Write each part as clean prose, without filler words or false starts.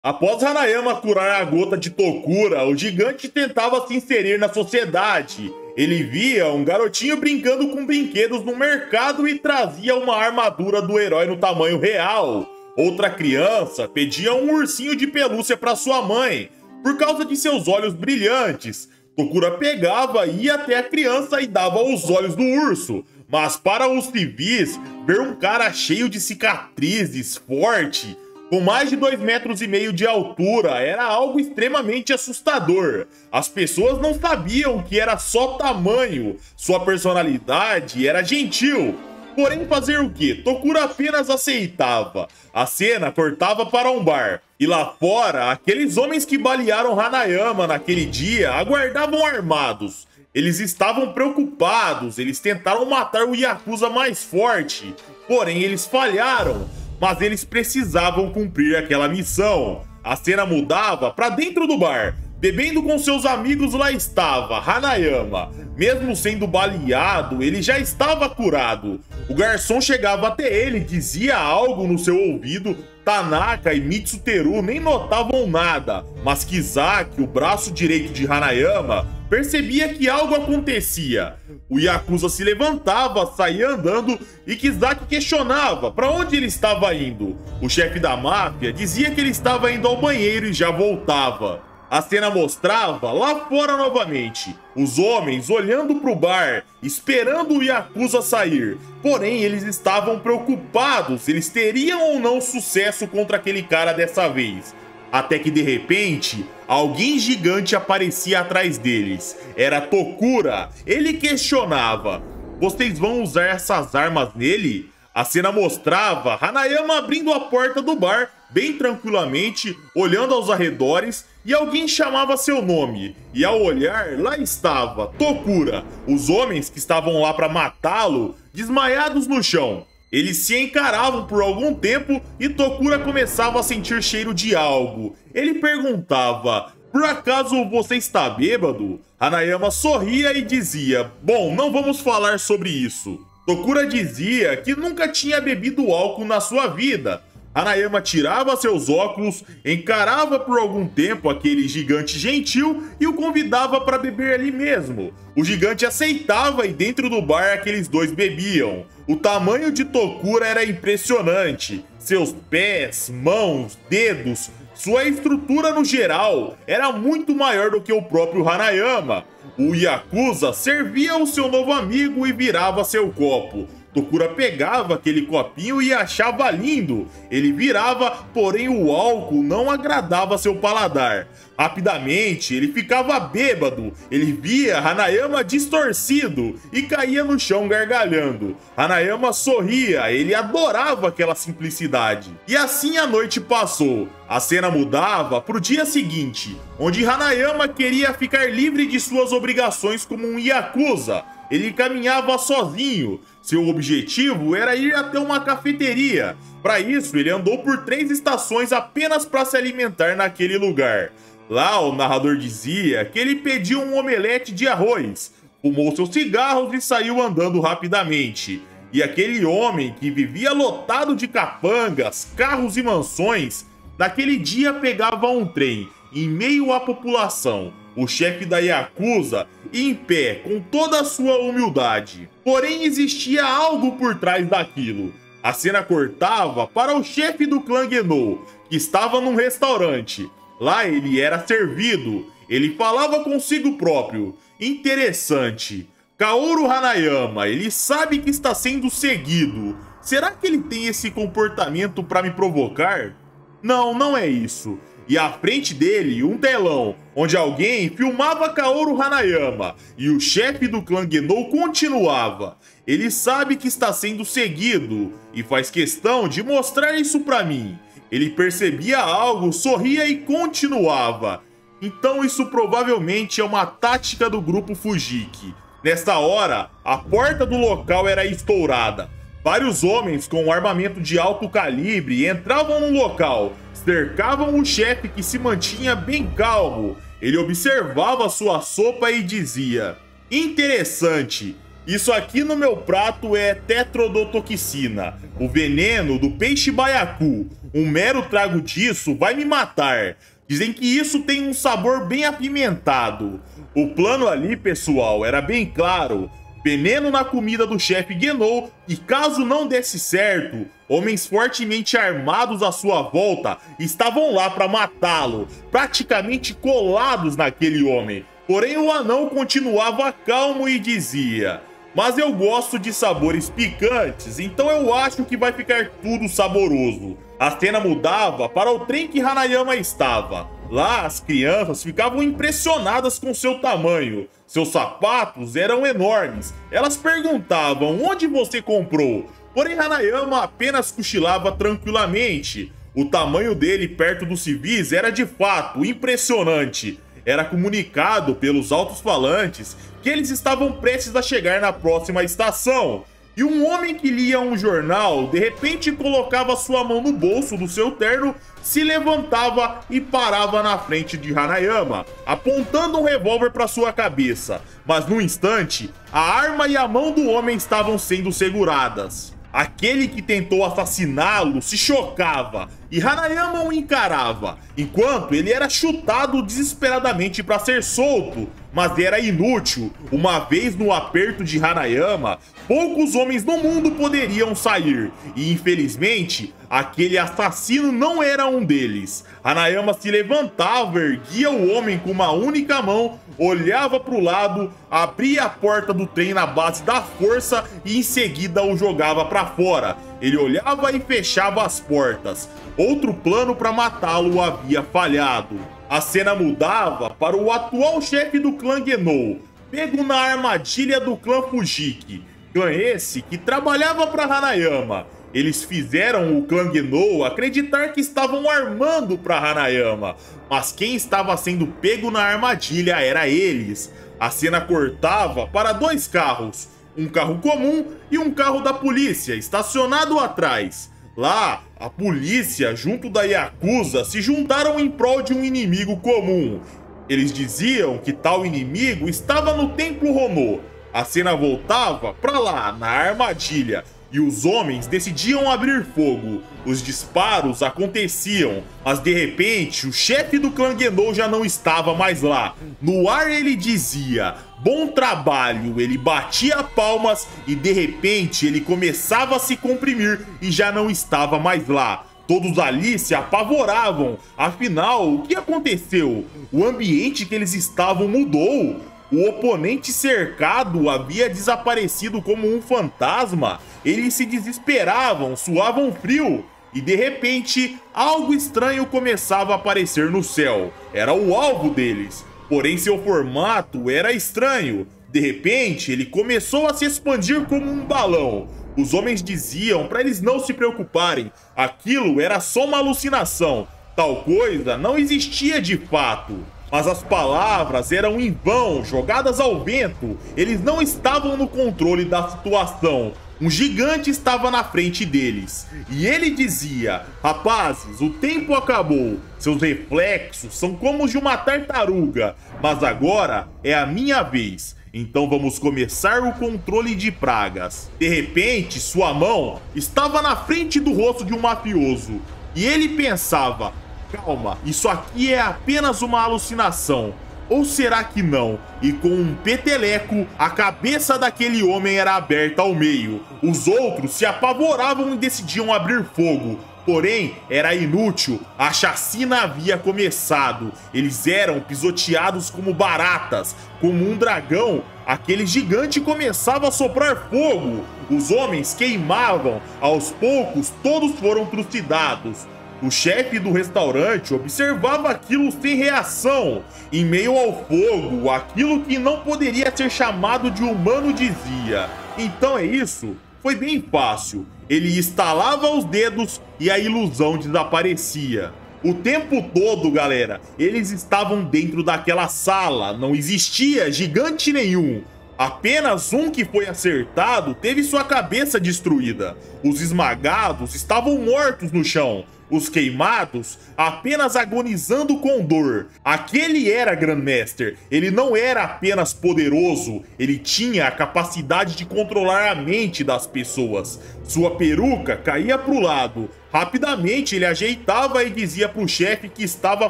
Após Hanayama curar a gota de Tokura, o gigante tentava se inserir na sociedade. Ele via um garotinho brincando com brinquedos no mercado e trazia uma armadura do herói no tamanho real. Outra criança pedia um ursinho de pelúcia para sua mãe, por causa de seus olhos brilhantes. Tokura pegava, ia até a criança e dava os olhos do urso. Mas para os civis, ver um cara cheio de cicatrizes, forte, com mais de 2,5 metros de altura, era algo extremamente assustador. As pessoas não sabiam que era só tamanho, sua personalidade era gentil. Porém, fazer o quê? Tokura apenas aceitava. A cena cortava para um bar. E lá fora, aqueles homens que balearam Hanayama naquele dia aguardavam armados. Eles estavam preocupados, eles tentaram matar o Yakuza mais forte. Porém, eles falharam. Mas eles precisavam cumprir aquela missão. A cena mudava para dentro do bar. Bebendo com seus amigos, lá estava Hanayama. Mesmo sendo baleado, ele já estava curado. O garçom chegava até ele, dizia algo no seu ouvido. Tanaka e Mitsuteru nem notavam nada, mas Kizaki, o braço direito de Hanayama, percebia que algo acontecia. O Yakuza se levantava, saía andando e Kizaki questionava para onde ele estava indo. O chefe da máfia dizia que ele estava indo ao banheiro e já voltava. A cena mostrava lá fora novamente, os homens olhando para o bar, esperando o Yakuza sair. Porém, eles estavam preocupados, eles teriam ou não sucesso contra aquele cara dessa vez. Até que de repente, alguém gigante aparecia atrás deles. Era Tokura. Ele questionava: "Vocês vão usar essas armas nele?" A cena mostrava Hanayama abrindo a porta do bar, bem tranquilamente, olhando aos arredores, e alguém chamava seu nome. E ao olhar, lá estava Tokura. Os homens que estavam lá para matá-lo, desmaiados no chão. Eles se encaravam por algum tempo e Tokura começava a sentir cheiro de algo. Ele perguntava: "Por acaso você está bêbado?" Hanayama sorria e dizia: "Bom, não vamos falar sobre isso." Tokura dizia que nunca tinha bebido álcool na sua vida. Hanayama tirava seus óculos, encarava por algum tempo aquele gigante gentil e o convidava para beber ali mesmo. O gigante aceitava e dentro do bar aqueles dois bebiam. O tamanho de Tokura era impressionante. Seus pés, mãos, dedos, sua estrutura no geral era muito maior do que o próprio Hanayama. O Yakuza servia o seu novo amigo e virava seu copo. Tokura pegava aquele copinho e achava lindo. Ele virava, porém o álcool não agradava seu paladar. Rapidamente, ele ficava bêbado. Ele via Hanayama distorcido e caía no chão gargalhando. Hanayama sorria, ele adorava aquela simplicidade. E assim a noite passou. A cena mudava para o dia seguinte, onde Hanayama queria ficar livre de suas obrigações como um Yakuza. Ele caminhava sozinho. Seu objetivo era ir até uma cafeteria. Para isso, ele andou por 3 estações apenas para se alimentar naquele lugar. Lá, o narrador dizia que ele pediu um omelete de arroz, fumou seus cigarros e saiu andando rapidamente. E aquele homem que vivia lotado de capangas, carros e mansões, naquele dia pegava um trem, em meio à população. O chefe da Yakuza, em pé, com toda a sua humildade. Porém, existia algo por trás daquilo. A cena cortava para o chefe do clã Genou, que estava num restaurante. Lá ele era servido. Ele falava consigo próprio. Interessante. Kaoru Hanayama, ele sabe que está sendo seguido. Será que ele tem esse comportamento para me provocar? Não, não é isso. E à frente dele, um telão, onde alguém filmava Kaoru Hanayama, e o chefe do clã Genou continuava. Ele sabe que está sendo seguido, e faz questão de mostrar isso pra mim. Ele percebia algo, sorria e continuava. Então isso provavelmente é uma tática do grupo Fujiki. Nesta hora, a porta do local era estourada. Vários homens com armamento de alto calibre entravam no local, cercavam o chefe que se mantinha bem calmo. Ele observava sua sopa e dizia: "Interessante, isso aqui no meu prato é tetrodotoxina, o veneno do peixe baiacu. Um mero trago disso vai me matar. Dizem que isso tem um sabor bem apimentado. O plano ali, pessoal, era bem claro. Veneno na comida do chefe Genou e caso não desse certo, homens fortemente armados à sua volta estavam lá para matá-lo, praticamente colados naquele homem. Porém o anão continuava calmo e dizia: mas eu gosto de sabores picantes, então eu acho que vai ficar tudo saboroso. A cena mudava para o trem que Hanayama estava. Lá, as crianças ficavam impressionadas com seu tamanho. Seus sapatos eram enormes. Elas perguntavam onde você comprou. Porém, Hanayama apenas cochilava tranquilamente. O tamanho dele perto dos civis era de fato impressionante. Era comunicado pelos altos-falantes que eles estavam prestes a chegar na próxima estação. E um homem que lia um jornal, de repente colocava sua mão no bolso do seu terno, se levantava e parava na frente de Hanayama, apontando um revólver para sua cabeça. Mas no instante, a arma e a mão do homem estavam sendo seguradas. Aquele que tentou assassiná-lo se chocava e Hanayama o encarava, enquanto ele era chutado desesperadamente para ser solto, mas era inútil. Uma vez no aperto de Hanayama, poucos homens no mundo poderiam sair, e infelizmente, aquele assassino não era um deles. Hanayama se levantava, erguia o homem com uma única mão, olhava para o lado, abria a porta do trem na base da força e em seguida o jogava para fora. Ele olhava e fechava as portas. Outro plano para matá-lo havia falhado. A cena mudava para o atual chefe do clã Genou, pego na armadilha do clã Fujiki. Clã esse que trabalhava para Hanayama. Eles fizeram o clã Genou acreditar que estavam armando para Hanayama, mas quem estava sendo pego na armadilha era eles. A cena cortava para dois carros, um carro comum e um carro da polícia estacionado atrás. Lá, a polícia junto da Yakuza se juntaram em prol de um inimigo comum. Eles diziam que tal inimigo estava no Templo Rono. A cena voltava para lá, na armadilha, e os homens decidiam abrir fogo. Os disparos aconteciam, mas de repente o chefe do clã Genou já não estava mais lá. No ar ele dizia: bom trabalho, ele batia palmas e de repente ele começava a se comprimir e já não estava mais lá. Todos ali se apavoravam, afinal, o que aconteceu? O ambiente que eles estavam mudou. O oponente cercado havia desaparecido como um fantasma. Eles se desesperavam, suavam frio. E de repente, algo estranho começava a aparecer no céu. Era o alvo deles. Porém, seu formato era estranho. De repente, ele começou a se expandir como um balão. Os homens diziam para eles não se preocuparem. Aquilo era só uma alucinação. Tal coisa não existia de fato. Mas as palavras eram em vão, jogadas ao vento. Eles não estavam no controle da situação. Um gigante estava na frente deles. E ele dizia: rapazes, o tempo acabou. Seus reflexos são como os de uma tartaruga. Mas agora é a minha vez. Então vamos começar o controle de pragas. De repente, sua mão estava na frente do rosto de um mafioso. E ele pensava: calma, isso aqui é apenas uma alucinação. Ou será que não? E com um peteleco, a cabeça daquele homem era aberta ao meio. Os outros se apavoravam e decidiam abrir fogo. Porém, era inútil. A chacina havia começado. Eles eram pisoteados como baratas. Como um dragão, aquele gigante começava a soprar fogo. Os homens queimavam. Aos poucos, todos foram trucidados. O chefe do restaurante observava aquilo sem reação. Em meio ao fogo, aquilo que não poderia ser chamado de humano dizia: então é isso? Foi bem fácil. Ele estalava os dedos e a ilusão desaparecia. O tempo todo, galera, eles estavam dentro daquela sala. Não existia gigante nenhum. Apenas um que foi acertado teve sua cabeça destruída. Os esmagados estavam mortos no chão. os queimados, apenas agonizando com dor. Aquele era Grandmaster. Ele não era apenas poderoso, ele tinha a capacidade de controlar a mente das pessoas. Sua peruca caía pro lado. Rapidamente ele ajeitava e dizia pro chefe que estava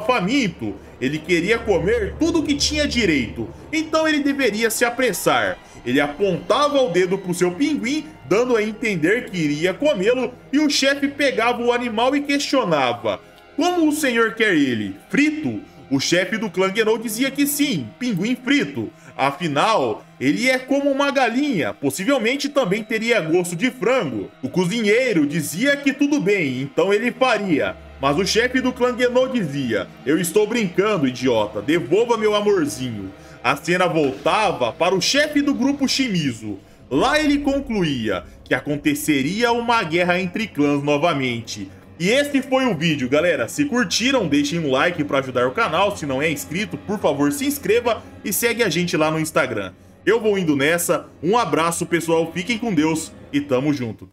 faminto. Ele queria comer tudo que tinha direito, então ele deveria se apressar. Ele apontava o dedo pro seu pinguim, dando a entender que iria comê-lo, e o chefe pegava o animal e questionava: como o senhor quer ele? Frito? O chefe do clã Genou dizia que sim, pinguim frito. Afinal, ele é como uma galinha, possivelmente também teria gosto de frango. O cozinheiro dizia que tudo bem, então ele faria. Mas o chefe do clã Genou dizia: eu estou brincando, idiota, devolva meu amorzinho. A cena voltava para o chefe do grupo Shimizu. Lá ele concluía que aconteceria uma guerra entre clãs novamente. E esse foi o vídeo, galera. Se curtiram, deixem um like para ajudar o canal. Se não é inscrito, por favor, se inscreva e segue a gente lá no Instagram. Eu vou indo nessa. Um abraço, pessoal. Fiquem com Deus e tamo junto.